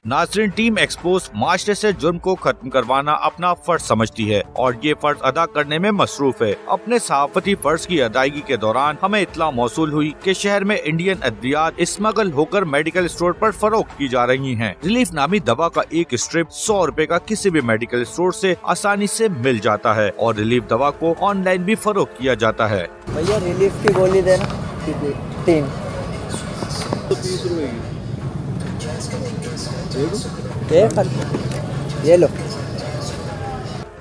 नाज़रीन, team expose माशरे से जुर्म को खत्म करवाना अपना फर्ज समझती है और ये फर्ज अदा करने में मसरूफ है। अपने सहाफती फर्ज की अदायगी के दौरान हमें इत्तला मौसूल हुई कि शहर में इंडियन अद्वियात स्मगल होकर मेडिकल स्टोर पर फरोख्त की जा रही हैं। रिलीफ नामी दवा का एक स्ट्रिप 100 रुपए का किसी भी मेडिकल स्टोर से आसानी से मिल जाता है और रिलीफ दवा को ऑनलाइन भी फरोख्त किया जाता है। भैया रिलीफ की गोली देना 3 तो 30 रुपए की ये लो।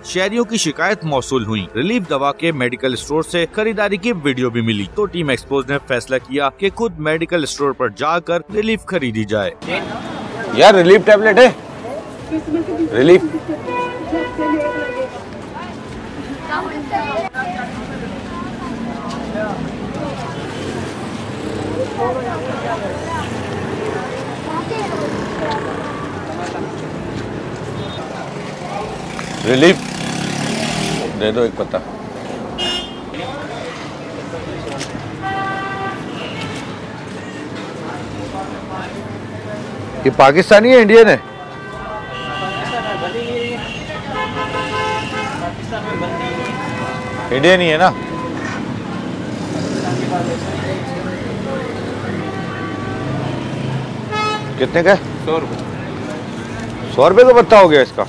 शहरियों की शिकायत मौसूल हुई। रिलीफ दवा के मेडिकल स्टोर से खरीदारी की वीडियो भी मिली तो टीम एक्सपोज ने फैसला किया कि खुद मेडिकल स्टोर पर जाकर रिलीफ खरीदी जाए। यार रिलीफ टैबलेट है, रिलीफ रिलीफ दे दो एक पत्ता। ये पाकिस्तानी है इंडियन है? इंडियन ही है ना? कितने का? 100 रुपये। 100 रुपये का पत्ता हो गया इसका।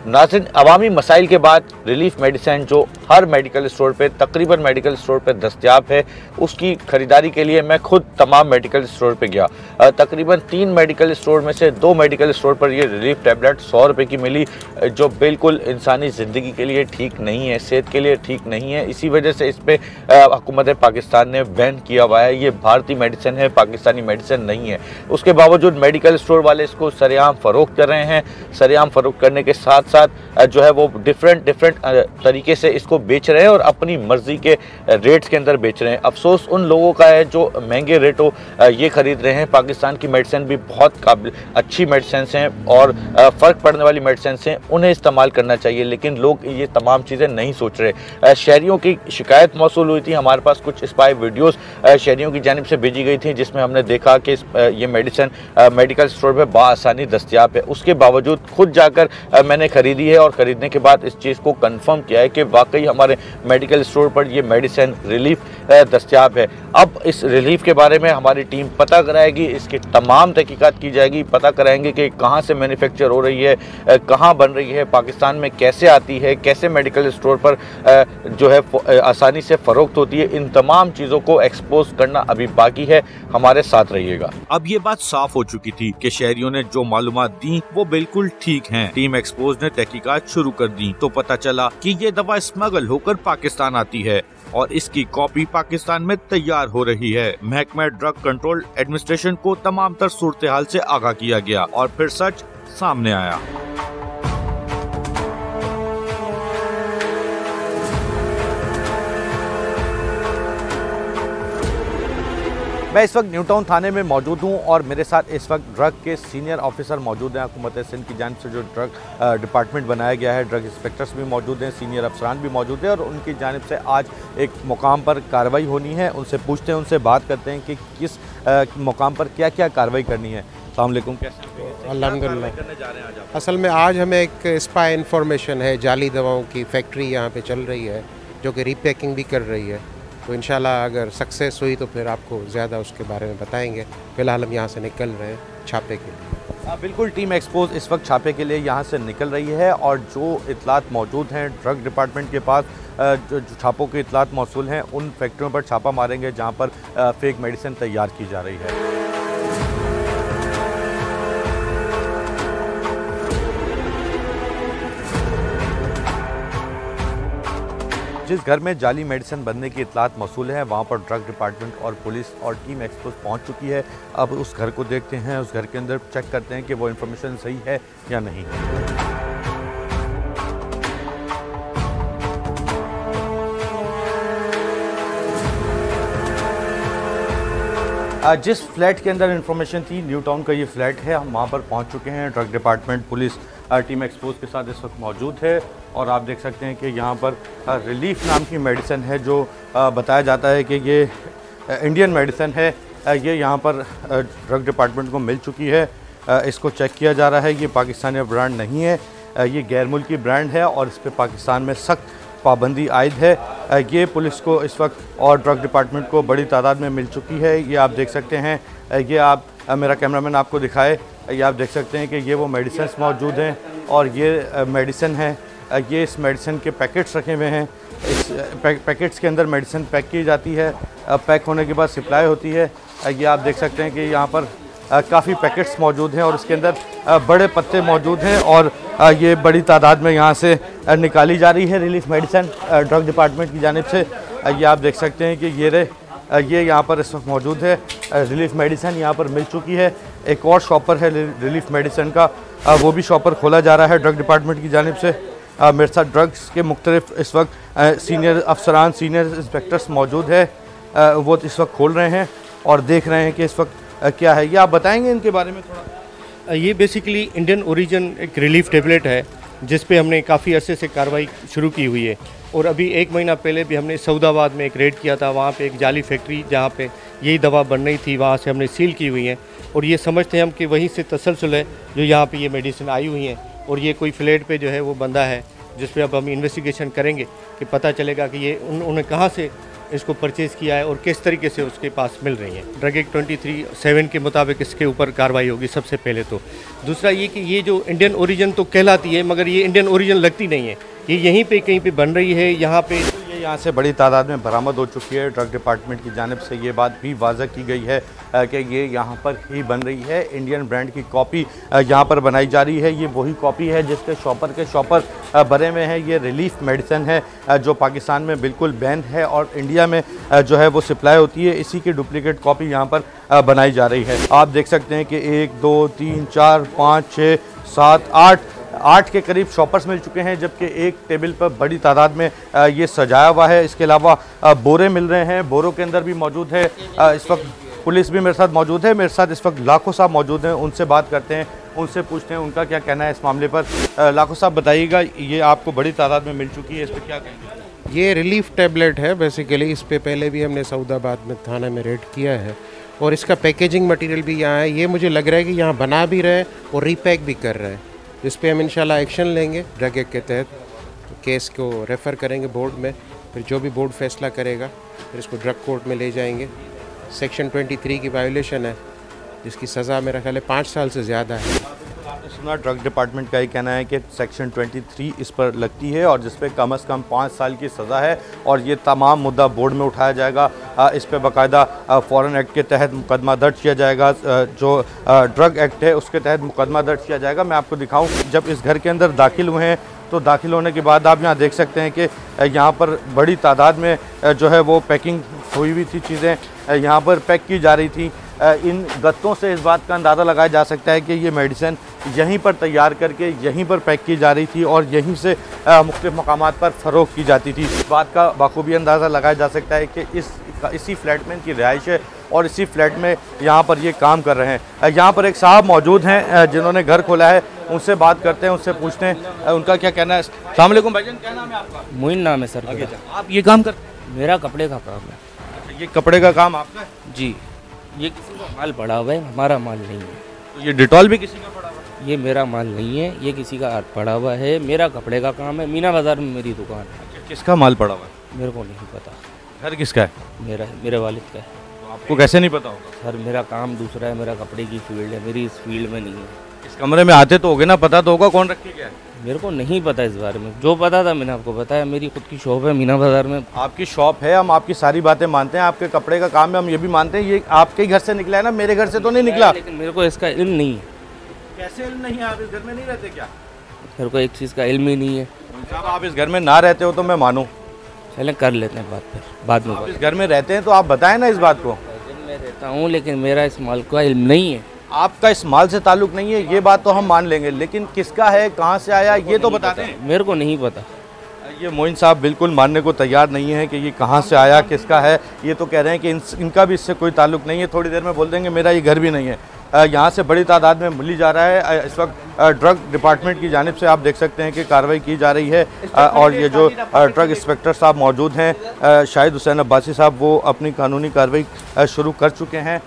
नाज़रीन, अवामी मसाइल के बाद रिलीफ मेडिसिन जो हर मेडिकल स्टोर पे तकरीबन मेडिकल स्टोर पे दस्तयाब है, उसकी खरीदारी के लिए मैं खुद तमाम मेडिकल स्टोर पे गया। तकरीबन 3 मेडिकल स्टोर में से 2 मेडिकल स्टोर पर ये रिलीफ टैबलेट 100 रुपये की मिली, जो बिल्कुल इंसानी ज़िंदगी के लिए ठीक नहीं है, सेहत के लिए ठीक नहीं है। इसी वजह से इस पर हुकूमत पाकिस्तान ने बैन किया हुआ है। ये भारतीय मेडिसिन है, पाकिस्तानी मेडिसिन नहीं है। उसके बावजूद मेडिकल स्टोर वाले इसको सरेआम फ़रोख्त कर रहे हैं। सरेआम फ़रोख्त करने के साथ जो है वो डिफरेंट तरीके से इसको बेच रहे हैं और अपनी मर्जी के रेट्स के अंदर बेच रहे हैं। अफसोस उन लोगों का है जो महंगे रेटों ये खरीद रहे हैं। पाकिस्तान की मेडिसिन भी बहुत अच्छी मेडिसिन हैं और फ़र्क पड़ने वाली मेडिसिन हैं, उन्हें इस्तेमाल करना चाहिए, लेकिन लोग ये तमाम चीज़ें नहीं सोच रहे। शहरियों की शिकायत मौसूल हुई थी, हमारे पास कुछ स्पाई वीडियोज़ शहरियों की जानिब से भेजी गई थी जिसमें हमने देखा कि ये मेडिसिन मेडिकल स्टोर पर बाआसानी दस्तयाब है। उसके बावजूद खुद जाकर मैंने खरीदी है और ख़रीदने के बाद इस चीज़ को कंफर्म किया है कि वाकई हमारे मेडिकल स्टोर पर ये मेडिसिन रिलीफ दस्तयाब है। अब इस रिलीफ के बारे में हमारी टीम पता कराएगी, इसकी तमाम तहकीकात की जाएगी, पता कराएंगे कि कहाँ से मैन्युफैक्चर हो रही है, कहाँ बन रही है, पाकिस्तान में कैसे आती है, कैसे मेडिकल स्टोर पर जो है आसानी से फ़रोख्त होती है। इन तमाम चीज़ों को एक्सपोज करना अभी बाकी है, हमारे साथ रहिएगा। अब ये बात साफ हो चुकी थी कि शहरियों ने जो मालूमात दी वो बिल्कुल ठीक हैं। टीम एक्सपोज ने तहकीकात शुरू कर दी तो पता चला कि ये दवा स्मगल होकर पाकिस्तान आती है और इसकी कॉपी पाकिस्तान में तैयार हो रही है। महकमा ड्रग कंट्रोल एडमिनिस्ट्रेशन को तमाम तर सूरत हाल से आगाह किया गया और फिर सच सामने आया। मैं इस वक्त न्यू टाउन थाने में मौजूद हूं और मेरे साथ इस वक्त ड्रग के सीनियर ऑफिसर मौजूद हैं। हुकूमत सिंध की जानिब से जो ड्रग डिपार्टमेंट बनाया गया है, ड्रग इंस्पेक्टर्स भी मौजूद हैं, सीनियर अफसरान भी मौजूद हैं और उनकी जानिब से आज एक मुकाम पर कार्रवाई होनी है। उनसे पूछते हैं, उनसे बात करते हैं कि किस मुकाम पर क्या क्या कार्रवाई करनी है। अस्सलाम वालेकुम, कैसे? अल्हम्दुलिल्लाह। असल में आज हमें एक स्पाई इन्फॉर्मेशन है, जाली दवाओं की फैक्ट्री यहाँ पे चल रही है जो कि रीपैकिंग भी कर रही है। तो इंशाल्लाह अगर सक्सेस हुई तो फिर आपको ज़्यादा उसके बारे में बताएंगे। फ़िलहाल हम यहाँ से निकल रहे हैं छापे के लिए। बिल्कुल, टीम एक्सपोज इस वक्त छापे के लिए यहाँ से निकल रही है और जो इतलात मौजूद हैं ड्रग डिपार्टमेंट के पास, जो छापों के इतलात मौसूल हैं, उन फैक्ट्रियों पर छापा मारेंगे जहाँ पर फेक मेडिसिन तैयार की जा रही है। जिस घर में जाली मेडिसिन बनने की इतलात मौसूल है वहाँ पर ड्रग डिपार्टमेंट और पुलिस और टीम एक्सपोज पहुँच चुकी है। अब उस घर को देखते हैं, उस घर के अंदर चेक करते हैं कि वो इन्फॉर्मेशन सही है या नहीं। जिस फ्लैट के अंदर इन्फॉर्मेशन थी, न्यू टाउन का ये फ्लैट है, हम वहाँ पर पहुँच चुके हैं। Drug department police team expose के साथ इस वक्त मौजूद है और आप देख सकते हैं कि यहाँ पर रिलीफ नाम की मेडिसिन है जो बताया जाता है कि ये इंडियन मेडिसिन है। ये यहाँ पर ड्रग डिपार्टमेंट को मिल चुकी है। इसको चेक किया जा रहा है। ये पाकिस्तानी ब्रांड नहीं है, ये गैर मुल्की ब्रांड है और इस पर पाकिस्तान में सख्त पाबंदी आयद है। ये पुलिस को इस वक्त और ड्रग डिपार्टमेंट को बड़ी तादाद में मिल चुकी है। ये आप देख सकते हैं, ये आप मेरा कैमरामैन आपको दिखाए, ये आप देख सकते हैं कि ये वो मेडिसिन मौजूद हैं और ये मेडिसिन है। ये इस मेडिसिन के पैकेट्स रखे हुए हैं। इस पैकेट्स के अंदर मेडिसिन पैक की जाती है, पैक होने के बाद सप्लाई होती है। ये आप देख सकते हैं कि यहाँ पर काफ़ी पैकेट्स मौजूद हैं और इसके अंदर बड़े पत्ते मौजूद हैं और ये बड़ी तादाद में यहाँ से निकाली जा रही है रिलीफ मेडिसिन ड्रग डिपार्टमेंट की जानिब से। ये आप देख सकते हैं कि ये यहाँ पर इस वक्त मौजूद है। रिलीफ मेडिसिन यहाँ पर मिल चुकी है। एक और शॉपर है रिलीफ मेडिसिन का, वो भी शॉपर खोला जा रहा है ड्रग डिपार्टमेंट की जानिब से। मेरे साथ ड्रग्स के मुख्तलिफ इस वक्त सीनियर अफसरान, सीनियर इंस्पेक्टर्स मौजूद है। वो इस वक्त खोल रहे हैं और देख रहे हैं कि इस वक्त क्या है। ये आप बताएंगे इनके बारे में थोड़ा? ये बेसिकली इंडियन ओरिजिन एक रिलीफ टेबलेट है जिस पे हमने काफ़ी अरसे से कार्रवाई शुरू की हुई है और अभी 1 महीना पहले भी हमने सऊदाबाद में एक रेड किया था। वहाँ पे एक जाली फैक्ट्री जहाँ पे यही दवा बन रही थी, वहाँ से हमने सील की हुई है और ये समझते हैं हम कि वहीं से तसलसल है जो यहाँ पे ये मेडिसिन आई हुई हैं और ये कोई फ्लैट पे जो है वो बंदा है जिस पे अब हम इन्वेस्टिगेशन करेंगे कि पता चलेगा कि ये उन्होंने कहाँ से इसको परचेज़ किया है और किस तरीके से उसके पास मिल रही है। ड्रग एक्ट 23(7) के मुताबिक इसके ऊपर कार्रवाई होगी सबसे पहले तो। दूसरा ये कि ये जो इंडियन ओरिजिन तो कहलाती है मगर ये इंडियन ओरिजिन लगती नहीं है, ये यहीं पे कहीं पे बन रही है। यहाँ पे ये यहाँ से बड़ी तादाद में बरामद हो चुकी है। ड्रग डिपार्टमेंट की जानिब से ये बात भी वाज़ह की गई है कि ये यहाँ पर ही बन रही है। इंडियन ब्रांड की कॉपी यहाँ पर बनाई जा रही है। ये वही कॉपी है जिसके शॉपर भरे में है। ये रिलीफ मेडिसिन है जो पाकिस्तान में बिल्कुल बैन है और इंडिया में जो है वो सप्लाई होती है। इसी की डुप्लीकेट कॉपी यहाँ पर बनाई जा रही है। आप देख सकते हैं कि 1 2 3 4 5 6 7 8 के करीब शॉपर्स मिल चुके हैं, जबकि एक टेबल पर बड़ी तादाद में ये सजाया हुआ है। इसके अलावा बोरे मिल रहे हैं, बोरों के अंदर भी मौजूद है। इस वक्त पुलिस भी मेरे साथ मौजूद है। मेरे साथ इस वक्त लाखों साहब मौजूद हैं, उनसे बात करते हैं, उनसे पूछते हैं उनका क्या कहना है इस मामले पर। लाखों साहब बताइएगा, ये आपको बड़ी तादाद में मिल चुकी है, इस पर क्या कहेंगे? ये रिलीफ टैबलेट है बेसिकली। इस पे पहले भी हमने सऊदाबाद में थाना में रेड किया है और इसका पैकेजिंग मटेरियल भी यहाँ है। ये मुझे लग रहा है कि यहाँ बना भी रहे हैं और रीपैक भी कर रहे हैं, जिस पे हम इंशाल्लाह एक्शन लेंगे। ड्रग एक्ट के तहत केस को रेफ़र करेंगे बोर्ड में, फिर जो भी बोर्ड फैसला करेगा फिर इसको ड्रग कोर्ट में ले जाएंगे। सेक्शन 23 की वायोलेशन है जिसकी सज़ा मेरा ख्याल है 5 साल से ज़्यादा है। आपने सुना, ड्रग डिपार्टमेंट का ये कहना है कि सेक्शन 23 इस पर लगती है और जिस पे कम से कम 5 साल की सज़ा है और ये तमाम मुद्दा बोर्ड में उठाया जाएगा। इस पे बाकायदा फॉरेन एक्ट के तहत मुकदमा दर्ज किया जाएगा, जो ड्रग एक्ट है उसके तहत मुकदमा दर्ज किया जाएगा। मैं आपको दिखाऊं, जब इस घर के अंदर दाखिल हुए हैं तो दाखिल होने के बाद आप यहाँ देख सकते हैं कि यहाँ पर बड़ी तादाद में जो है वो पैकिंग हुई थी, चीज़ें यहाँ पर पैक की जा रही थी। इन गत्तों से इस बात का अंदाज़ा लगाया जा सकता है कि ये मेडिसिन यहीं पर तैयार करके यहीं पर पैक की जा रही थी और यहीं से मुख्तलिफ मकामात पर फ़रोख्त की जाती थी। इस बात का बाखूबी अंदाज़ा लगाया जा सकता है कि इसी फ्लैट में इनकी रिहाइश है और इसी फ्लैट में यहाँ पर ये काम कर रहे हैं। यहाँ पर एक साहब मौजूद हैं जिन्होंने घर खोला है, उनसे बात करते हैं, उनसे पूछते हैं उनका क्या कहना है। अस्सलाम वालेकुम भाईजान, क्या नाम है आपका? मोइन नाम है सर। आप ये काम करते हैं? मेरा कपड़े का काम है। ये कपड़े का काम आपका है? जी, ये किसी का माल पड़ा हुआ है, हमारा माल नहीं है। तो ये डिटॉल भी किसी का पड़ा हुआ है? ये मेरा माल नहीं है, ये किसी का पड़ा हुआ है। मेरा कपड़े का काम है, मीना बाज़ार में मेरी दुकान है। किसका माल पड़ा हुआ है? मेरे को नहीं पता। घर किसका है? मेरा है, मेरे वालिद का है। तो आपको कैसे नहीं पता होगा? सर मेरा काम दूसरा है, मेरा कपड़े की फील्ड है, मेरी इस फील्ड में नहीं है। इस कमरे में आते तो होगे ना, पता तो होगा कौन रखे गया है? मेरे को नहीं पता इस बारे में। जो पता था मैंने आपको बताया। मेरी खुद की शॉप है मीना बाज़ार में। आपकी शॉप है, हम आपकी सारी बातें मानते हैं। आपके कपड़े का काम है, हम ये भी मानते हैं। ये आपके ही घर से निकला है ना, मेरे घर से तो नहीं निकला। लेकिन मेरे को इसका इल्म नहीं है। कैसे इल्म नहीं है? आप इस घर में नहीं रहते क्या? मेरे को एक चीज़ का इल्म ही नहीं है। साहब आप इस घर में ना रहते हो तो मैं मानूं। चलें कर लेते हैं बात, फिर बाद में। आप इस घर में रहते हैं तो आप बताएं ना इस बात को। मैं रहता हूँ लेकिन मेरा इस माल का इल्म नहीं है। आपका इस माल से ताल्लुक नहीं है, ये बात तो हम मान लेंगे, लेकिन किसका है, कहाँ से आया, ये तो बता दें। मेरे को नहीं पता। ये मोइन साहब बिल्कुल मानने को तैयार नहीं है कि ये कहाँ से आया, किसका है। ये तो कह रहे हैं कि इनका भी इससे कोई ताल्लुक नहीं है। थोड़ी देर में बोल देंगे मेरा ये घर भी नहीं है। यहाँ से बड़ी तादाद में मिली जा रहा है। इस वक्त ड्रग डिपार्टमेंट की जानिब से आप देख सकते हैं कि कार्रवाई की जा रही है और ये जो ड्रग इंस्पेक्टर साहब मौजूद हैं शाहिद हुसैन अब्बासी साहब, वो अपनी कानूनी कार्रवाई शुरू कर चुके हैं।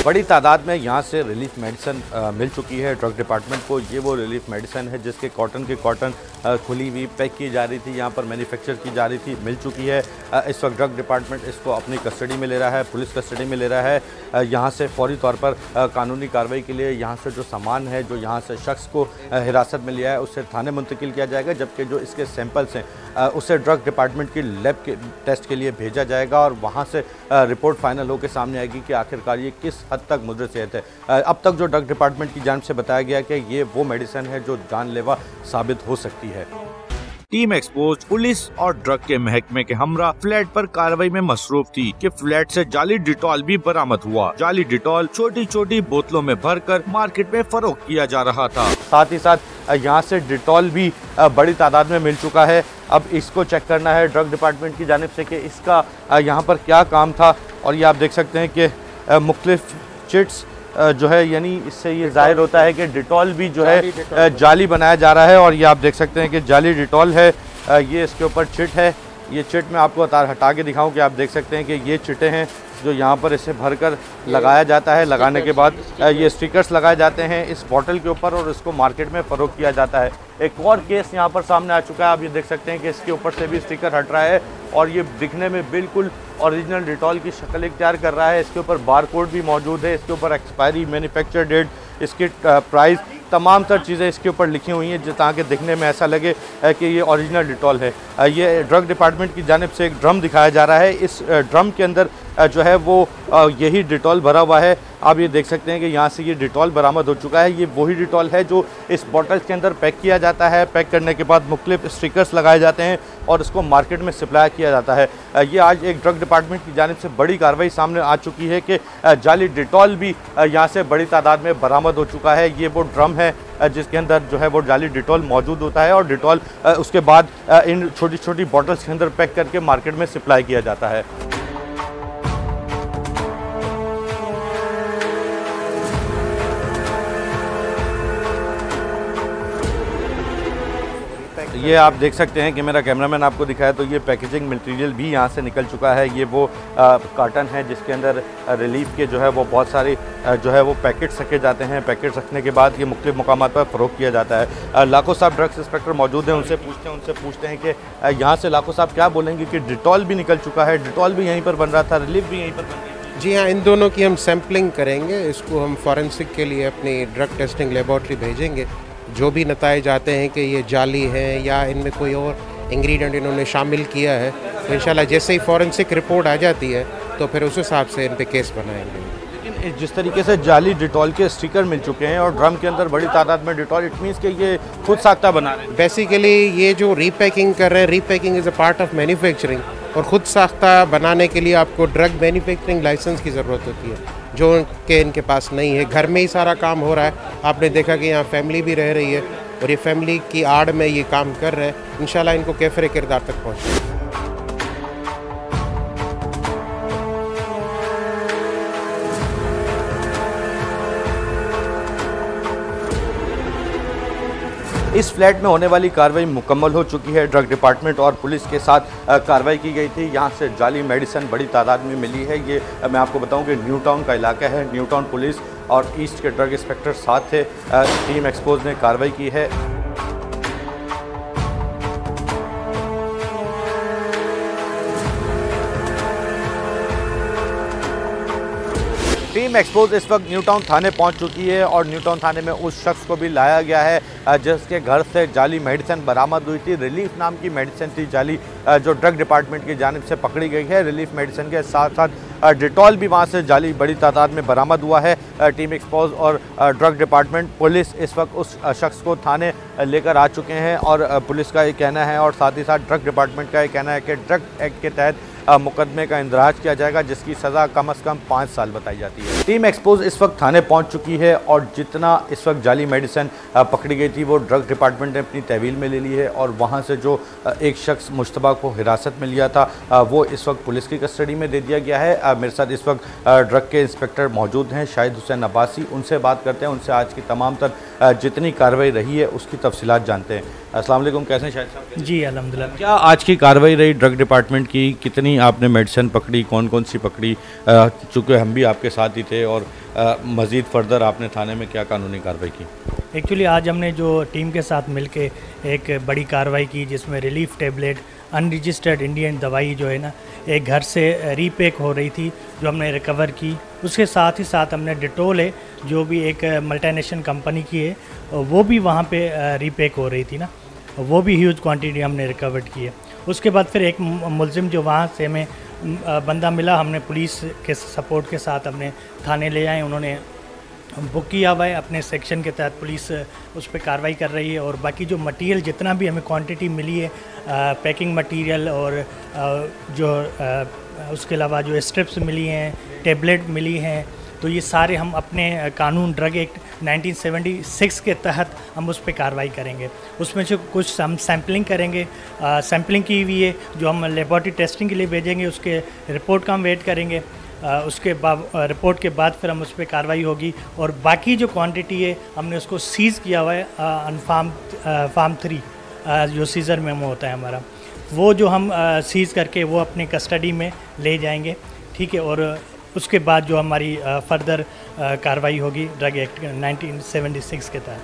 बड़ी तादाद में यहाँ से रिलीफ मेडिसिन मिल चुकी है ड्रग डिपार्टमेंट को। ये वो रिलीफ मेडिसिन है जिसके कॉटन खुली हुई पैक की जा रही थी, यहाँ पर मैन्युफैक्चर की जा रही थी, मिल चुकी है। इस वक्त ड्रग डिपार्टमेंट इसको अपनी कस्टडी में ले रहा है, पुलिस कस्टडी में ले रहा है। यहाँ से फौरी तौर पर कानूनी कार्रवाई के लिए यहाँ से जो सामान है, जो यहाँ से शख्स को हिरासत में लिया है, उससे थाने मुंतकिल किया जाएगा, जबकि जो इसके सैंपल्स हैं उसे ड्रग डिपार्टमेंट की लैब के टेस्ट के लिए भेजा जाएगा और वहाँ से रिपोर्ट फाइनल होकर सामने आएगी कि आखिरकार ये किस हद तक मुद्दे सेहत है। अब तक जो ड्रग डिपार्टमेंट की जानिब से बताया गया कि ये वो मेडिसिन है जो जानलेवा साबित हो सकती है। टीम एक्सपोज पुलिस और ड्रग के महकमे के हमरा फ्लैट पर कार्रवाई में मसरूफ थी कि फ्लैट से जाली डिटॉल भी बरामद हुआ। जाली डिटॉल छोटी छोटी बोतलों में भरकर मार्केट में फरोख्त किया जा रहा था। साथ ही साथ यहाँ से डिटॉल भी बड़ी तादाद में मिल चुका है। अब इसको चेक करना है ड्रग डिपार्टमेंट की जानिब से कि इसका यहाँ पर क्या काम था। और ये आप देख सकते हैं कि मुख्तलिफ चिट्स जो है, यानी इससे ये जाहिर होता है कि डिटॉल भी जो है जाली बनाया जा रहा है। और ये आप देख सकते हैं कि जाली डिटॉल है, ये इसके ऊपर चिट है। ये चिट मैं आपको हटा के दिखाऊं कि आप देख सकते हैं कि ये चिटें हैं जो यहाँ पर इसे भरकर लगाया जाता है। लगाने के बाद ये स्टिकर्स लगाए जाते हैं इस बॉटल के ऊपर और इसको मार्केट में फ़रोख्त किया जाता है। एक और केस यहाँ पर सामने आ चुका है, आप ये देख सकते हैं कि इसके ऊपर से भी स्टिकर हट रहा है और ये दिखने में बिल्कुल ओरिजिनल डिटॉल की शक्ल इख्तियार कर रहा है। इसके ऊपर बारकोड भी मौजूद है, इसके ऊपर एक्सपायरी, मैन्युफैक्चर डेट, इसकी प्राइस, तमाम तर चीज़ें इसके ऊपर लिखी हुई हैं ताकि दिखने में ऐसा लगे कि ये ओरिजिनल डिटॉल है। ये ड्रग डिपार्टमेंट की जानिब से एक ड्रम दिखाया जा रहा है। इस ड्रम के अंदर जो है वो यही डिटॉल भरा हुआ है। आप ये देख सकते हैं कि यहाँ से ये डिटॉल बरामद हो चुका है। ये वही डिटॉल है जो इस बॉटल्स के अंदर पैक किया जाता है। पैक करने के बाद मुख्तलिफ स्टिकर्स लगाए जाते हैं और इसको मार्केट में सप्लाई किया जाता है। ये आज एक ड्रग डिपार्टमेंट की जानिब से बड़ी कार्रवाई सामने आ चुकी है कि जाली डिटॉल भी यहाँ से बड़ी तादाद में बरामद हो चुका है। ये वो ड्रम है जिसके अंदर जो है वो जाली डिटॉल मौजूद होता है और डिटॉल उसके बाद इन छोटी छोटी बॉटल्स के अंदर पैक करके मार्केट में सप्लाई किया जाता है। ये आप देख सकते हैं कि मेरा कैमरामैन आपको दिखाया तो ये पैकेजिंग मटेरियल भी यहाँ से निकल चुका है। ये वो कार्टन है जिसके अंदर रिलीफ के जो है वो बहुत सारे जो है वो पैकेट्स रखे जाते हैं। पैकेट्स रखने के बाद ये मुख्तलिफ मुकामात पर फ़रोख्त किया जाता है। लाखो साहब ड्रग्स इंस्पेक्टर मौजूद हैं, उनसे पूछते हैं कि यहाँ से लाखो साहब क्या बोलेंगे कि डिटॉल भी निकल चुका है, डिटॉल भी यहीं पर बन रहा था, रिलीफ भी यहीं पर बन रही थी। जी हाँ, इन दोनों की हम सैम्पलिंग करेंगे। इसको हम फॉरेंसिक के लिए अपनी ड्रग टेस्टिंग लेबॉर्ट्री भेजेंगे। जो भी नताइज आते हैं कि ये जाली है या इनमें कोई और इंग्रेडिएंट इन्होंने शामिल किया है, तो इंशाल्लाह जैसे ही फॉरेंसिक रिपोर्ट आ जाती है तो फिर उस हिसाब से इन पे केस बनाएंगे। लेकिन जिस तरीके से जाली डिटॉल के स्टिकर मिल चुके हैं और ड्रम के अंदर बड़ी तादाद में डिटॉल, इट मीन्स कि ये खुद साख्ता बना रहे हैं। बेसिकली ये जो रीपैकिंग कर रहे हैं, repacking is a part of manufacturing और ख़ुद साख्ता बनाने के लिए आपको ड्रग मैन्युफैक्चरिंग लाइसेंस की ज़रूरत होती है, जो कि इनके पास नहीं है। घर में ही सारा काम हो रहा है। आपने देखा कि यहाँ फैमिली भी रह रही है और ये फैमिली की आड़ में ये काम कर रहे हैं। इंशाल्लाह इनको कैफरे किरदार तक पहुँचे। इस फ्लैट में होने वाली कार्रवाई मुकम्मल हो चुकी है। ड्रग डिपार्टमेंट और पुलिस के साथ कार्रवाई की गई थी। यहाँ से जाली मेडिसिन बड़ी तादाद में मिली है। ये मैं आपको बताऊं कि न्यू टाउन का इलाका है। न्यू टाउन पुलिस और ईस्ट के ड्रग इंस्पेक्टर साथ थे। टीम एक्सपोज ने कार्रवाई की है। टीम एक्सपोज इस वक्त न्यू टाउन थाने पहुंच चुकी है और न्यू टाउन थाने में उस शख्स को भी लाया गया है जिसके घर से जाली मेडिसिन बरामद हुई थी। रिलीफ नाम की मेडिसिन थी जाली, जो ड्रग डिपार्टमेंट की जानिब से पकड़ी गई है। रिलीफ मेडिसिन के साथ साथ डिटॉल भी वहां से जाली बड़ी तादाद में बरामद हुआ है। टीम एक्सपोज और ड्रग डिपार्टमेंट पुलिस इस वक्त उस शख्स को थाने लेकर आ चुके हैं और पुलिस का ये कहना है और साथ ही साथ ड्रग डिपार्टमेंट का ये कहना है कि ड्रग एक्ट के तहत मुकदमे का इंदराज किया जाएगा, जिसकी सज़ा कम से कम 5 साल बताई जाती है। टीम एक्सपोज इस वक्त थाने पहुंच चुकी है और जितना इस वक्त जाली मेडिसिन पकड़ी गई थी वो ड्रग डिपार्टमेंट ने अपनी तहवील में ले ली है और वहां से जो एक शख्स मुश्तबा को हिरासत में लिया था वो इस वक्त पुलिस की कस्टडी में दे दिया गया है। मेरे साथ इस वक्त ड्रग के इंस्पेक्टर मौजूद हैं, शाहिद हुसैन अब्बासी। उनसे बात करते हैं, उनसे आज की तमाम तर जितनी कार्रवाई रही है उसकी तफसीलात जानते हैं। अस्सलाम वालेकुम, कैसे हैं शाहिद साहब? जी अल्हम्दुलिल्लाह। क्या आज की कार्रवाई रही ड्रग डिपार्टमेंट की? कितनी आपने मेडिसिन पकड़ी, कौन कौन सी पकड़ी? चूँकि हम भी आपके साथ ही थे, और मज़ीद फर्दर आपने थाने में क्या कानूनी कार्रवाई की? एक्चुअली आज हमने जो टीम के साथ मिलके एक बड़ी कार्रवाई की, जिसमें रिलीफ टेबलेट अनरजिस्टर्ड इंडियन दवाई जो है ना एक घर से रीपैक हो रही थी, जो हमने रिकवर की। उसके साथ ही साथ हमने डिटोल है जो भी एक मल्टीनेशनल कंपनी की है, वो भी वहाँ पे रीपैक हो रही थी ना, वो भी ह्यूज क्वांटिटी हमने रिकवर्ड की है। उसके बाद फिर एक मुलजिम जो वहाँ से हमें बंदा मिला, हमने पुलिस के सपोर्ट के साथ अपने थाने ले आए, उन्होंने बुक किया हुआ है अपने सेक्शन के तहत, पुलिस उस पर कार्रवाई कर रही है। और बाकी जो मटेरियल जितना भी हमें क्वांटिटी मिली है, पैकिंग मटेरियल और जो उसके अलावा जो स्ट्रिप्स मिली हैं, टेबलेट मिली हैं, तो ये सारे हम अपने कानून ड्रग एक्ट 1976 के तहत हम उस पर कार्रवाई करेंगे। उसमें से कुछ हम सैम्पलिंग करेंगे, सैम्पलिंग की हुई है जो हम लेबॉरेटरी टेस्टिंग के लिए भेजेंगे, उसके रिपोर्ट का हम वेट करेंगे। उसके बाद रिपोर्ट के बाद फिर हम उस पर कार्रवाई होगी। और बाकी जो क्वांटिटी है हमने उसको सीज़ किया हुआ है फार्म 3 जो सीज़र मेमो होता है हमारा, वो जो हम सीज़ करके वो अपनी कस्टडी में ले जाएंगे, ठीक है। और उसके बाद जो हमारी फर्दर कार्रवाई होगी ड्रग एक्ट 1976 के तहत।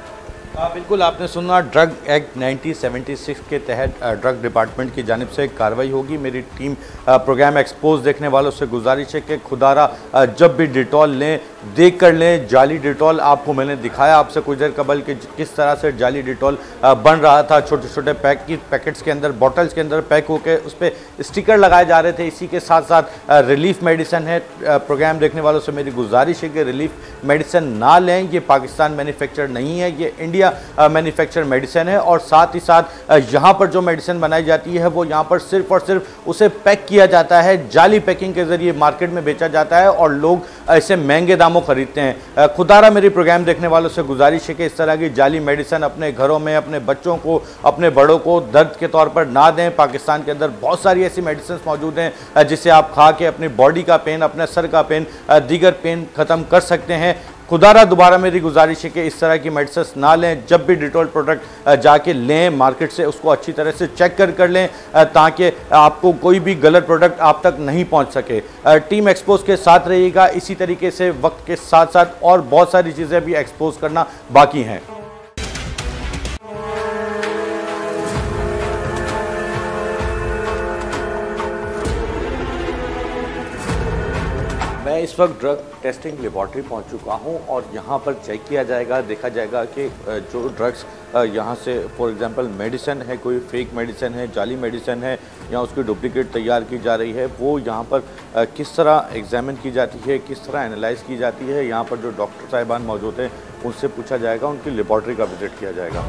बिल्कुल, आपने सुना, ड्रग एक्ट 1976 के तहत ड्रग डिपार्टमेंट की जानिब से कार्रवाई होगी। मेरी टीम प्रोग्राम एक्सपोज देखने वालों से गुजारिश है कि खुदारा जब भी डिटॉल लें देख कर लें। जाली डिटॉल आपको मैंने दिखाया आपसे कुछ देर कबल कि किस तरह से जाली डिटॉल बन रहा था, छोटे छोटे पैकेट्स के अंदर, बॉटल्स के अंदर पैक होकर उस पर स्टिकर लगाए जा रहे थे। इसी के साथ साथ रिलीफ मेडिसिन है। प्रोग्राम देखने वालों से मेरी गुजारिश है कि रिलीफ मेडिसिन ना लें, ये पाकिस्तान मैन्युफैक्चर नहीं है, ये इंडिया मैन्युफैक्चर मेडिसिन है। और साथ ही साथ यहाँ पर जो मेडिसिन बनाई जाती है वो यहाँ पर सिर्फ और सिर्फ उसे पैक किया जाता है, जाली पैकिंग के जरिए मार्केट में बेचा जाता है और लोग ऐसे महंगे दामों खरीदते हैं। खुदारा मेरी प्रोग्राम देखने वालों से गुजारिश है कि इस तरह की जाली मेडिसिन अपने घरों में अपने बच्चों को, अपने बड़ों को दर्द के तौर पर ना दें। पाकिस्तान के अंदर बहुत सारी ऐसी मेडिसिन मौजूद हैं जिसे आप खा के अपनी बॉडी का पेन, अपने सर का पेन, दीगर पेन ख़त्म कर सकते हैं। खुदारा दोबारा मेरी गुजारिश है कि इस तरह की मेडिसिन ना लें। जब भी डिटॉल प्रोडक्ट जाके लें मार्केट से, उसको अच्छी तरह से चेक कर लें ताकि आपको कोई भी गलत प्रोडक्ट आप तक नहीं पहुंच सके। टीम एक्सपोज के साथ रहिएगा। इसी तरीके से वक्त के साथ साथ और बहुत सारी चीज़ें भी एक्सपोज करना बाकी हैं। मैं इस वक्त ड्रग टेस्टिंग लेबॉर्ट्री पहुंच चुका हूं और यहां पर चेक किया जाएगा, देखा जाएगा कि जो ड्रग्स यहां से फॉर एग्जांपल मेडिसिन है, कोई फेक मेडिसिन है, जाली मेडिसिन है या उसकी डुप्लीकेट तैयार की जा रही है, वो यहां पर किस तरह एग्जामिन की जाती है, किस तरह एनालाइज की जाती है। यहां पर जो डॉक्टर साहिबान मौजूद हैं उनसे पूछा जाएगा, उनकी लेबॉर्ट्री का विजिट किया जाएगा।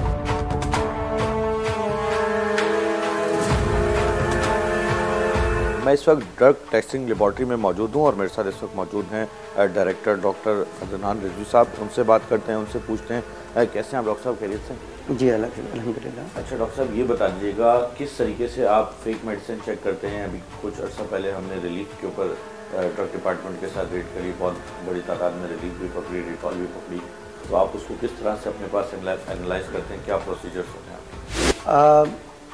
मैं इस वक्त ड्रग टेस्टिंग लेबॉर्ट्री में मौजूद हूं और मेरे साथ इस वक्त मौजूद हैं डायरेक्टर डॉक्टर अदनान रिजवी साहब। उनसे बात करते हैं, उनसे पूछते हैं कैसे हैं आप डॉक्टर साहब, खैरियत से? जी अल्हम्दुलिल्लाह। अच्छा डॉक्टर साहब, ये बता दीजिएगा किस तरीके से आप फेक मेडिसिन चेक करते हैं? अभी कुछ अर्सा पहले हमने रिलीफ के ऊपर ड्रग डिपार्टमेंट के साथ रेड करी, बहुत बड़ी तादाद में रिलीफ भी पकड़ी, डिटॉल भी पकड़ी, तो आप उसको किस तरह से अपने पास एनालाइज करते हैं, क्या प्रोसीजर्स होते हैं आपके?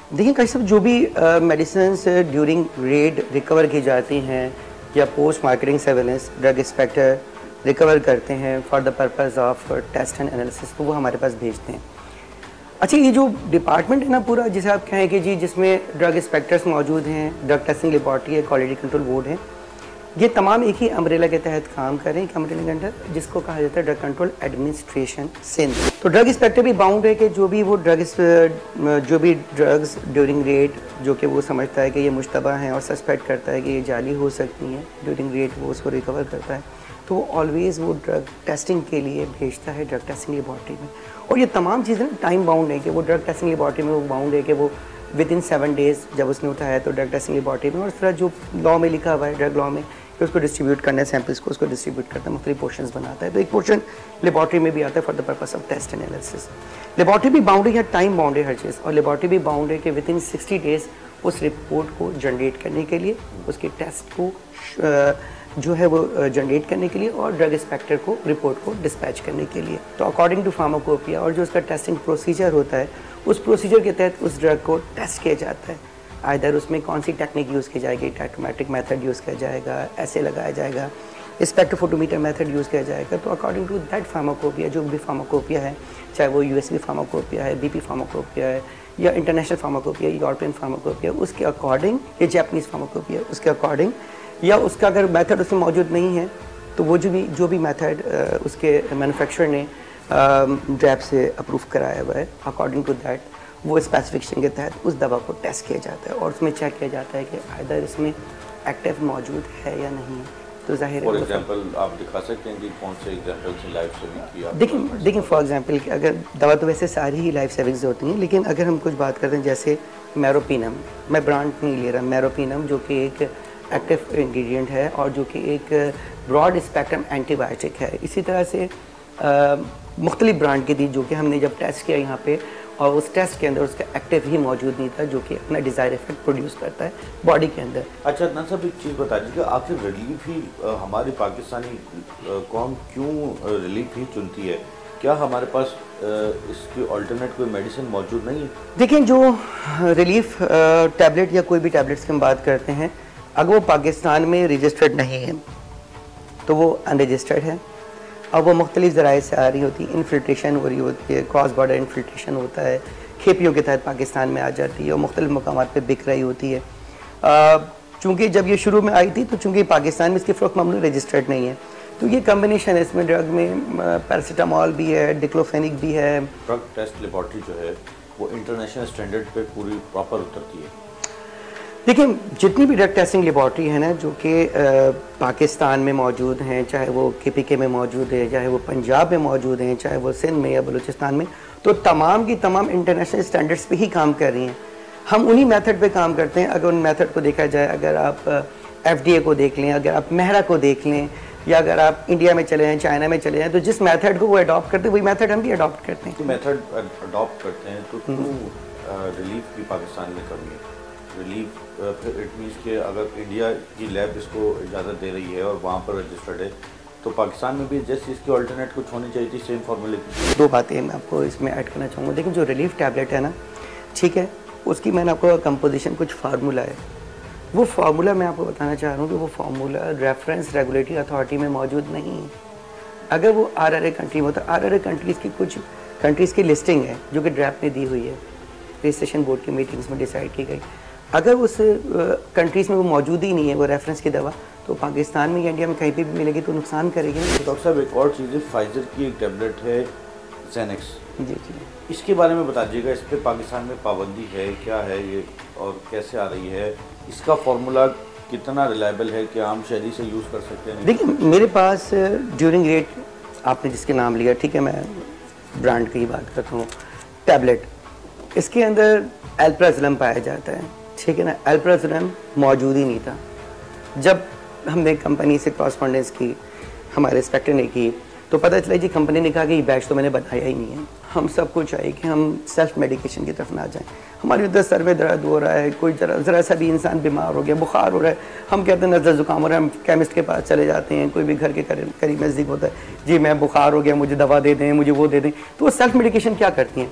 देखिए कई सब जो भी मेडिसिन ड्यूरिंग रेड रिकवर की जाती हैं या post marketing surveillance drug inspector recover करते हैं for the purpose of test and analysis, तो वो हमारे पास भेजते हैं। अच्छा, ये जो डिपार्टमेंट है ना पूरा, जिसे आप कहें कि जी जिसमें ड्रग इंस्पेक्टर्स मौजूद हैं, ड्रग टेस्टिंग लेबॉर्ट्री है, क्वालिटी कंट्रोल बोर्ड है, ये तमाम एक ही अम्ब्रेला के तहत काम कर रहे हैं, अम्ब्रेला के अंडर, जिसको कहा जाता है ड्रग कंट्रोल एडमिनिस्ट्रेशन सिंध। तो ड्रग इंस्पेक्टर भी बाउंड है कि जो भी ड्रग्स ड्यूरिंग रेड जो कि वो समझता है कि ये मुश्तबा हैं और सस्पेक्ट करता है कि ये जाली हो सकती हैं, ड्यूरिंग रेड वो उसको रिकवर करता है, तो ऑलवेज़ वो ड्रग टेस्टिंग के लिए भेजता है ड्रग टेस्टिंग लेबॉर्ट्री में। और ये तमाम चीज़ें टाइम बाउंड है कि वो ड्रग टेस्टिंग लेबॉर्ट्री में वो बाउंड है कि वो विद इन 7 डेज़ जब उसने उठाया तो ड्रग टेस्टिंग लेबॉर्ट्री में, और इस तरह जो लॉ में लिखा हुआ है ड्रग लॉ में कि उसको डिस्ट्रीब्यूट करना है, सैम्पल्स को उसको डिस्ट्रीब्यूट करता है, मुख्तलिफ पोर्शंस बनाता है, तो एक पोर्शन लेबॉर्ट्री में भी आता है for the purpose of test analysis. Laboratory भी बाउंड है या टाइम बाउंड है हर चीज़, और लेबॉर्ट्री भी बाउंड है कि विद इन 60 डेज़ उस रिपोर्ट को जनरेट करने के लिए, उसके टेस्ट को जो है वो जनरेट करने के लिए, और ड्रग इंस्पेक्टर को रिपोर्ट को डिस्पैच करने के लिए। तो अकॉर्डिंग टू फार्माकोपिया और जो उसका टेस्टिंग प्रोसीजर होता है, उस प्रोसीजर के तहत उस ड्रग को टेस्ट किया जाता है। आइदर उसमें कौन सी टेक्निक यूज़ की जाएगी, टाइकोमेट्रिक मेथड यूज़ किया जाएगा, ऐसे लगाया जाएगा, स्पेक्ट्रोफोटोमीटर मेथड यूज़ किया जाएगा। तो अकॉर्डिंग टू दैट फार्माकोपिया, जो भी फार्माकोपिया है, चाहे वो यूएसबी फार्माकोपिया है, बीपी फार्माकोपिया है, या इंटरनेशनल फार्माकोपिया, यूरोपियन फार्माकोपिया, उसके अकॉर्डिंग, या जैपनीज़ फार्माकोपिया, उसके अकॉर्डिंग, या उसका अगर मेथड उसमें मौजूद नहीं है तो वो जो भी मेथड उसके मैन्युफैक्चरर ने ड्रैप से अप्रूव कराया हुआ है, अकॉर्डिंग टू दैट वो स्पेसिफिकेशन के तहत उस दवा को टेस्ट किया जाता है और उसमें चेक किया जाता है कि आइदर इसमें एक्टिव मौजूद है या नहीं। तो जाहिर है, फॉर एग्जांपल आप दिखा सकते हैं कि कौन से एग्जांपल से लाइफ सेविंग किया? देखिए फॉर एग्जांपल कि अगर दवा तो वैसे सारी ही लाइफ सेविंग्स होती हैं, लेकिन अगर हम कुछ बात करते हैं जैसे मेरोपिनम, मैं ब्रांड नहीं ले रहा, मेरोपिनम जो कि एक एक्टिव इंग्रेडिएंट है और जो कि एक ब्रॉड स्पेक्ट्रम एंटीबायोटिक है। इसी तरह से मुख्तलिफ ब्रांड की थी जो कि हमने जब टेस्ट किया यहाँ पे, और उस टेस्ट के अंदर उसका एक्टिव ही मौजूद नहीं था जो कि अपना डिज़ायर इफेक्ट प्रोड्यूस करता है बॉडी के अंदर। अच्छा अदनान साहब, एक चीज़ बता दीजिए, आखिर रिलीफ ही हमारी पाकिस्तानी कौम क्यों रिलीफ ही चुनती है? क्या हमारे पास इसकी अल्टरनेट कोई मेडिसिन मौजूद नहीं है? देखिए, जो रिलीफ टैबलेट या कोई भी टैबलेट्स की हम बात करते हैं, अगर वो पाकिस्तान में रजिस्टर्ड नहीं है तो वो अनरजिस्टर्ड है, और वो मुख्तलिफ ज़राए से आ रही होती है, इन्फिल्ट्रेशन हो रही होती है, क्रॉस बॉर्डर इन्फिल्ट्रेशन होता है, खेपियों के तहत पाकिस्तान में आ जाती है और मुख्तलिफ मकामात पे बिक रही होती है। चूँकि जब ये शुरू में आई थी तो चूँकि पाकिस्तान में इसकी फ़रोख्त मामूली रजिस्टर्ड नहीं है, तो ये कम्बिनेशन है इसमें, ड्रग में पैरासीटामॉल भी है, डिक्लोफेनिक भी है। ड्रग टेस्ट लेबॉर्ट्री जो है वो इंटरनेशनल स्टैंडर्ड पे पूरी प्रॉपर उतरती है? देखिए, जितनी भी ड्रग टेस्टिंग लेबॉर्ट्री है ना जो कि पाकिस्तान में मौजूद हैं, चाहे वो KPK में मौजूद है, चाहे वो पंजाब में मौजूद हैं, चाहे वो सिंध में या बलूचिस्तान में, तो तमाम की तमाम इंटरनेशनल स्टैंडर्ड्स पे ही काम कर रही हैं। हम उन्हीं मेथड पे काम करते हैं। अगर उन मेथड को देखा जाए, अगर आप FDA को देख लें, अगर आप मेहरा को देख लें, या अगर आप इंडिया में चले जाएँ, चाइना में चले जाएँ, तो जिस मेथड को वो अडॉप्ट करते हैं वही मेथड हम भी अडॉप्ट करते हैं। तो मेथड अडॉप्ट करते हैं तो क्यों रिलीफ की पाकिस्तान में कमी है? रिलीफ फिर इट मीन्स कि अगर इंडिया की लैब इसको इजाज़त दे रही है और वहाँ पर रजिस्टर्ड है, तो पाकिस्तान में भी जैसे इसकी अल्टरनेट कुछ होनी चाहिए थी, सेम फार्मूले की। दो बातें मैं आपको इसमें ऐड करना चाहूँगा। देखिए, जो रिलीफ टैबलेट है ना, ठीक है, उसकी मैंने आपको कंपोजिशन कुछ फार्मूला है, वो फार्मूला मैं आपको बताना चाह रहा हूँ कि वो फार्मूला रेफरेंस रेगुलेटरी अथॉरिटी में मौजूद नहीं है। अगर वो RRA कंट्री में होता, RRA कंट्रीज़ की कुछ कंट्रीज़ की लिस्टिंग है जो कि ड्रैफ्ट में दी हुई है, रजिस्ट्रेशन बोर्ड की मीटिंग्स में डिसाइड की गई। अगर उस कंट्रीज़ में वो मौजूद ही नहीं है वो रेफरेंस की दवा, तो पाकिस्तान में या इंडिया में कहीं पे भी मिलेगी तो नुकसान करेगी। डॉक्टर साहब, एक और चीज़ है, फाइजर की एक टैबलेट है ज़ेनेक्स, जी, इसके बारे में बता दीजिएगा। इस पर पाकिस्तान में पाबंदी है, क्या है ये और कैसे आ रही है? इसका फार्मूला कितना रिलायबल है कि आम शहरी से यूज़ कर सकते हैं? देखिए, मेरे पास ड्यूरिंग रेट, आपने जिसके नाम लिया, ठीक है, मैं ब्रांड की ही बात करता हूँ, टैबलेट, इसके अंदर एल्प्राज़ोलम पाया जाता है, ठीक है ना। एल्प्राज़ोलम मौजूद ही नहीं था। जब हमने कंपनी से कॉरस्पॉन्डेंस की, हमारे इंस्पेक्टर ने की, तो पता चला जी कंपनी ने कहा कि ये बैच तो मैंने बनाया ही नहीं है। हम सबको चाहिए कि हम सेल्फ मेडिकेशन की तरफ ना जाएं। हमारे उधर सर में दर्द हो रहा है, कोई ज़रा सा भी इंसान बीमार हो गया, बुखार हो रहा है, हम कहते हैं नज़र ज़ुकाम हो रहा है, हम केमिस्ट के पास चले जाते हैं। कोई भी घर के करीब नज़दीक होता है, जी मैं बुखार हो गया, मुझे दवा दे दें, मुझे वो दे दें। तो वो सेल्फ मेडिकेशन क्या करती हैं?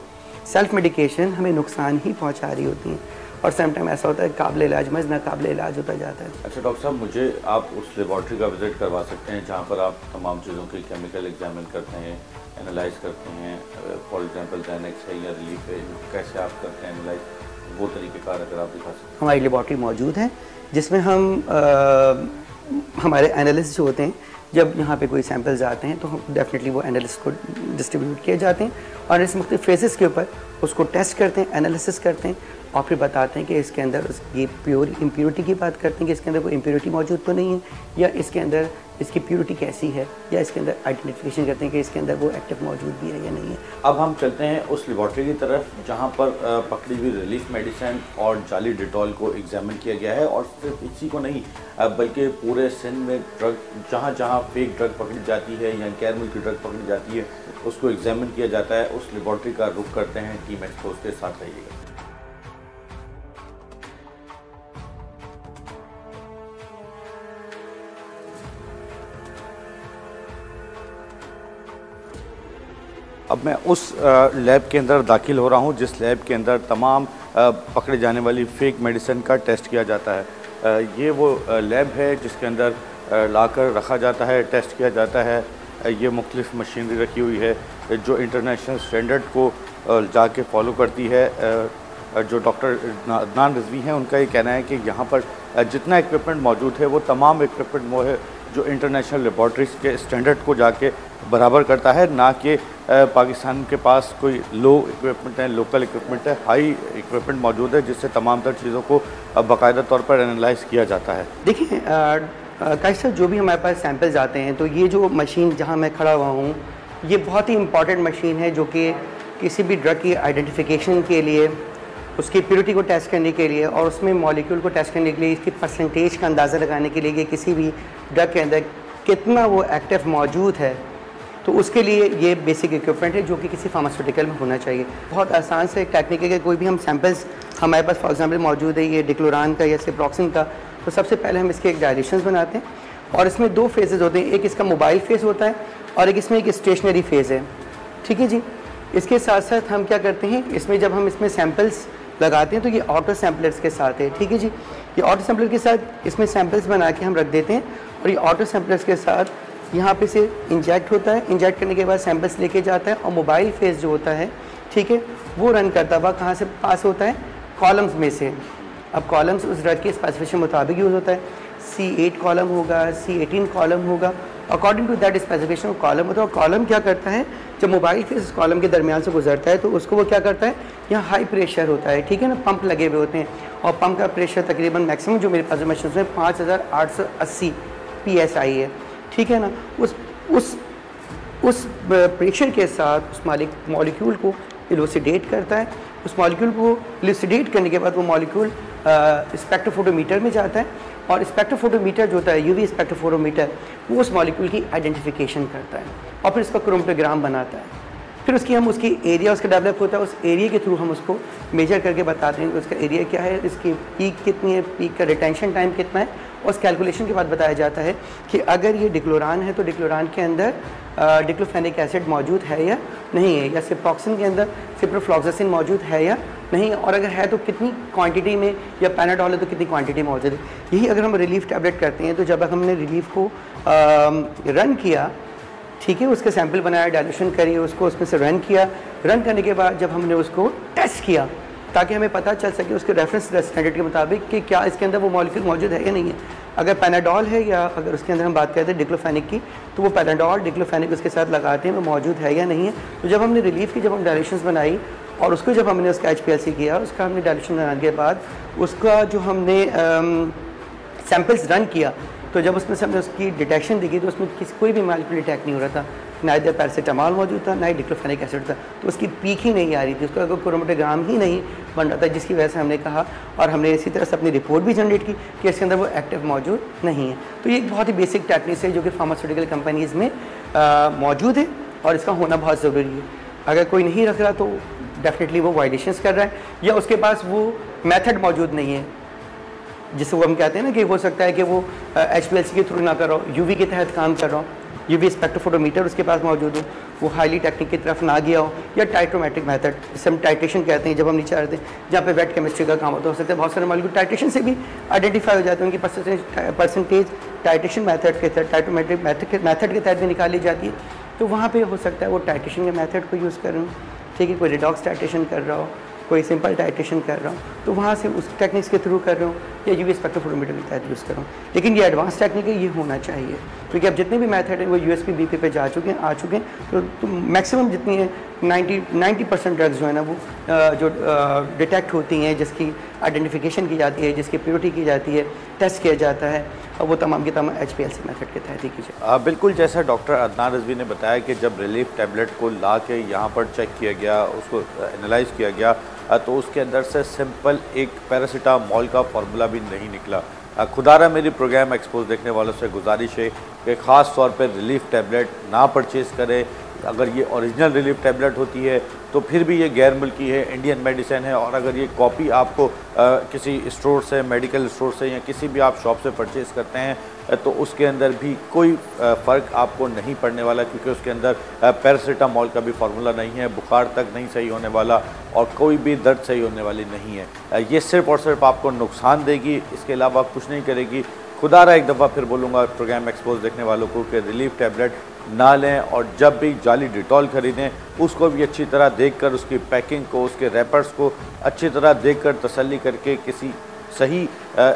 सेल्फ मेडिकेशन हमें नुकसान ही पहुँचा रही होती हैं, और समटाइम ऐसा होता है काबिल इलाज मज नाकाबिल इलाज होता जाता है। अच्छा डॉक्टर साहब, मुझे आप उस लेबॉर्ट्री का विज़िट करवा सकते हैं जहाँ पर आप तमाम चीज़ों की केमिकल एग्जामिन करते हैं, एनालाइज करते हैं, फॉर एग्जांपल ज़ेनेक्स है या रिलीफ है, कैसे आप करते हैं एनालाइज, वो तरीक़ेकार अगर आप दिखा सकते हैं। हमारी लेबॉर्ट्री मौजूद है जिसमें हम हमारे एनालिस्ट जो होते हैं, जब यहाँ पे कोई सैंपल्स आते हैं तो हम डेफिनेटली वो एनालिस्ट को डिस्ट्रीब्यूट किए जाते हैं, और इस मुख्तलिफ फेजेस के ऊपर उसको टेस्ट करते हैं, एनालिसिस करते हैं, और फिर बताते हैं कि इसके अंदर ये प्योर इम्प्योरिटी की बात करते हैं कि इसके अंदर कोई इम्प्योरिटी मौजूद तो नहीं है, या इसके अंदर इसकी प्योरिटी कैसी है, या इसके अंदर आइडेंटिफिकेशन करते हैं कि इसके अंदर वो एक्टिव मौजूद भी है या नहीं है। अब हम चलते हैं उस लेबॉर्ट्री की तरफ जहां पर पकड़ी हुई रिलीफ मेडिसिन और जाली डिटॉल को एग्जामिन किया गया है, और सिर्फ इसी को नहीं बल्कि पूरे सिंध में ड्रग जहां जहां फेक ड्रग पकड़ी जाती है या गैर मुल्की ड्रग पकड़ी जाती है उसको एग्जामिन किया जाता है। उस लेबॉर्ट्री का रुख करते हैं, टीम एक्सपोज के साथ रहिएगा। अब मैं उस लैब के अंदर दाखिल हो रहा हूं जिस लैब के अंदर तमाम पकड़े जाने वाली फेक मेडिसिन का टेस्ट किया जाता है। ये वो लैब है जिसके अंदर लाकर रखा जाता है, टेस्ट किया जाता है। ये मुख्तलिफ मशीनरी रखी हुई है जो इंटरनेशनल स्टैंडर्ड को जाके फॉलो करती है। जो डॉक्टर अदनान रिजवी हैं उनका ये कहना है कि यहाँ पर जितना इक्विपमेंट मौजूद है वो तमाम इक्विपमेंट वो है जो इंटरनेशनल लेबॉर्ट्रीज़ के स्टैंडर्ड को जाके बराबर करता है, ना कि पाकिस्तान के पास कोई लो इक्विपमेंट है, लोकल इक्विपमेंट है। हाई इक्विपमेंट मौजूद है जिससे तमाम तर चीज़ों को बाकायदा तौर पर एनालाइज किया जाता है। देखिए काश सर, जो भी हमारे पास सैंपल्स आते हैं तो ये जो मशीन जहाँ मैं खड़ा हुआ हूँ ये बहुत ही इंपॉर्टेंट मशीन है जो कि किसी भी ड्रग की आइडेंटिफिकेशन के लिए, उसकी प्योरिटी को टेस्ट करने के लिए और उसमें मॉलिक्यूल को टेस्ट करने के लिए, इसकी परसेंटेज का अंदाज़ा लगाने के लिए कि किसी भी ड्रग के अंदर कितना वो एक्टिव मौजूद है, तो उसके लिए ये बेसिक इक्विपमेंट है जो कि किसी फार्मास्यूटिकल में होना चाहिए। बहुत आसान से एक टेक्निक है कि कोई भी हम सैंपल्स हमारे पास फॉर एग्जांपल मौजूद है, ये डिक्लोरान का या सिप्रोक्सिन का, तो सबसे पहले हम इसके एक डायरेक्शंस बनाते हैं और इसमें दो फेजेस होते हैं, एक इसका मोबाइल फेज़ होता है और एक इसमें एक स्टेशनरी फेज़ है। ठीक है जी। इसके साथ साथ हम क्या करते हैं, इसमें जब हम इसमें सैंपल्स लगाते हैं तो ये ऑटो सैम्पलर्स के साथ है। ठीक है जी। ये ऑटो सैम्पलर के साथ इसमें सैंपल्स बना के हम रख देते हैं और ये ऑटो सैम्पलर्स के साथ यहाँ पे से इंजेक्ट होता है। इंजेक्ट करने के बाद सैंपल्स लेके जाता है और मोबाइल फेज़ जो होता है, ठीक है, वो रन करता हुआ कहाँ से पास होता है, कॉलम्स में से। अब कॉलम्स उस ड्रग के स्पेसिफिकेशन मुताबिक यूज़ होता है। C8 कॉलम होगा, C18 कॉलम होगा, according to that specification column होता है। और कॉलम क्या करता है, जब मोबाइल फेस कॉलम के दरमियान से गुजरता है तो उसको वो क्या करता है, यहाँ हाई प्रेशर होता है, ठीक है ना, पंप लगे हुए होते हैं और पंप का प्रेशर तकरीबन मैक्सिमम जो मेरे पास मशीन में 5880 PSI है। ठीक है ना। उस प्रेशर के साथ उस मॉलिक्यूल को इलुसिडेट करता है। उस मॉलिक्यूल को इलुसिडेट करने के बाद वो मॉलिक्यूल स्पेक्ट्रोफोटोमीटर में जाता है और स्पेक्ट्रोफोटोमीटर जो होता है, यूवी स्पेक्ट्रोफोटोमीटर, वो उस मॉलिक्यूल की आइडेंटिफिकेशन करता है और फिर इसका क्रोमेटोग्राम बनाता है। फिर उसकी एरिया उसका डेवलप होता है, उस एरिया के थ्रू हम उसको मेजर करके बताते हैं कि उसका एरिया क्या है, इसकी पीक कितनी है, पीक का रिटेंशन टाइम कितना है। और उस कैलकुलेशन के बाद बताया जाता है कि अगर ये डिक्लोरान है तो डिक्लोरान के अंदर डिक्लोफेनिक एसिड मौजूद है या नहीं है, या सिप्रोक्सिन के अंदर सिप्रोफ्लॉक्सासिन मौजूद है या नहीं है, और अगर है तो कितनी क्वांटिटी में, या पैनाडोल है तो कितनी क्वांटिटी में मौजूद है। यही अगर हम रिलीफ टैबलेट करते हैं तो जब हमने रिलीफ को रन किया, ठीक है, उसके सैंपल बनाया, डायल्यूशन करी, उसको उसमें से रन किया। रन करने के बाद जब हमने उसको टेस्ट किया ताकि हमें पता चल सके उसके रेफरेंस स्टैंडर्ड के मुताबिक कि क्या इसके अंदर वो मॉलिक्यूल मौजूद है या नहीं है। अगर पैनाडोल है या अगर उसके अंदर हम बात करते हैं डिक्लोफेनिक की, तो वो पैनाडोल डिक्लोफेनिक उसके साथ लगाते हैं, वो मौजूद है या नहीं है। तो जब हमने रिलीफ की जब हम डायरेक्शंस बनाई और उसको जब हमने उसका HPLC किया, उसका हमने डायरेक्शन बनाने के बाद उसका जो हमने सैम्पल्स रन किया, तो जब उसमें से हमने उसकी डिटेक्शन देखी तो उसमें कोई भी मॉलिक्यूल डिटेक्ट नहीं हो रहा था, ना इधर पैरासीटामॉल मौजूद था, ना ही डिक्लोफेनिक एसिड था, तो उसकी पीक ही नहीं आ रही थी, उसका क्रोमेटोग्राम ही नहीं बन रहा था, जिसकी वजह से हमने कहा और हमने इसी तरह से अपनी रिपोर्ट भी जनरेट की कि इसके अंदर वो एक्टिव मौजूद नहीं है। तो ये एक बहुत ही बेसिक टेक्निक्स है जो कि फार्मास्यूटिकल कंपनीज़ में मौजूद है और इसका होना बहुत ज़रूरी है। अगर कोई नहीं रख रहा तो डेफिनेटली वो वायलेशंस कर रहा है या उसके पास वो मेथड मौजूद नहीं है, जिसको हम कहते हैं ना कि हो सकता है कि वो HPLC के थ्रू ना कर रहा हो, यूवी के तहत काम कर रहा हो, यूवी स्पेक्ट्रोफोटोमीटर उसके पास मौजूद हो, वो हाईली टेक्निक की तरफ ना गया हो, या टाइट्रोमेट्रिक मेथड जिसे हम टाइट्रेशन कहते हैं, जब हम नीचे आते हैं जहाँ पे वेट केमिस्ट्री का काम होता है, हो सकता है बहुत सारे मॉलिक्यूल टाइट्रेशन से भी आइडेंटिफाई हो जाते हैं, उनकी परसेंटेज टाइट्रेशन मेथड के तहत, टाइट्रोमेट्रिक मेथड के तहत भी निकाली जाती है। तो वहाँ पर हो सकता है वो टाइट्रेशन के मेथड को यूज़ कर रहे हो, ठीक है, कोई रिडॉक्स टाइट्रेशन कर रहा हो, कोई सिंपल टाइट्रेशन कर रहा हूँ, तो वहाँ से उस टेक्निक्स के थ्रू कर रहा हूँ या यूवी स्पेक्ट्रोफोटोमीटर के तहत यूज़ कर रहा हूँ। लेकिन ये एडवांस टेक्निक है, ये होना चाहिए, क्योंकि अब जितने भी मेथड हैं वो USP BP पे आ चुके हैं, तो मैक्सिमम जितनी है 90% ड्रग्स जो है ना वो जो डिटेक्ट होती हैं, जिसकी आइडेंटिफिकेशन की जाती है, जिसकी प्योरिटी की जाती है, टेस्ट किया जाता है, और वो तमाम की तमाम HPLC मेथड के तहत ही की जाए। बिल्कुल, जैसा डॉक्टर अदनान रिजवी ने बताया कि जब रिलीफ टैबलेट को ला के यहाँ पर चेक किया गया, उसको एनालाइज किया गया, तो उसके अंदर से सिंपल एक पैरासीटामोल का फार्मूला भी नहीं निकला। खुदारा मेरी प्रोग्राम एक्सपोज देखने वालों से गुजारिश है कि ख़ास तौर पर रिलीफ टैबलेट ना परचेज़ करें। अगर ये ओरिजिनल रिलीफ टैबलेट होती है तो फिर भी ये गैर मुल्की है, इंडियन मेडिसिन है, और अगर ये कॉपी आपको किसी स्टोर से, मेडिकल स्टोर से या किसी भी आप शॉप से परचेज़ करते हैं तो उसके अंदर भी कोई फ़र्क आपको नहीं पड़ने वाला, क्योंकि उसके अंदर पैरासीटामोल का भी फार्मूला नहीं है, बुखार तक नहीं सही होने वाला और कोई भी दर्द सही होने वाली नहीं है। ये सिर्फ़ और सिर्फ आपको नुकसान देगी, इसके अलावा कुछ नहीं करेगी। खुदारा एक दफ़ा फिर बोलूँगा प्रोग्राम एक्सपोज देखने वालों को कि रिलीफ टैबलेट ना लें, और जब भी जाली डिटॉल ख़रीदें उसको भी अच्छी तरह देखकर, उसकी पैकिंग को, उसके रैपर्स को अच्छी तरह देखकर तसल्ली करके किसी सही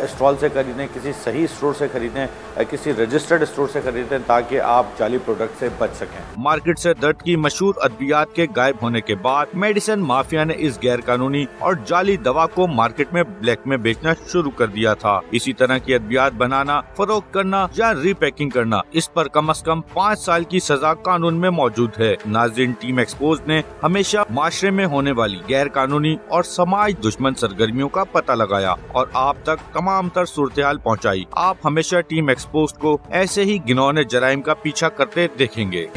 स्टॉल से खरीदें, किसी सही स्टोर से खरीदें, किसी रजिस्टर्ड स्टोर से खरीदें, ताकि आप जाली प्रोडक्ट से बच सकें। मार्केट से दर्द की मशहूर अद्वियात के गायब होने के बाद मेडिसिन माफिया ने इस गैर कानूनी और जाली दवा को मार्केट में ब्लैक में बेचना शुरू कर दिया था। इसी तरह की अद्वियात बनाना, फरोख्त करना या रीपैकिंग करना, इस पर कम से कम 5 साल की सजा कानून में मौजूद है। नाज़रीन, टीम एक्सपोज ने हमेशा माशरे में होने वाली गैर कानूनी और समाज दुश्मन सरगर्मियों का पता लगाया और आप तक तमाम तर सूरत-ए-हाल पहुँचाई। आप हमेशा टीम एक्सपोज को ऐसे ही घिनौने जराइम का पीछा करते देखेंगे।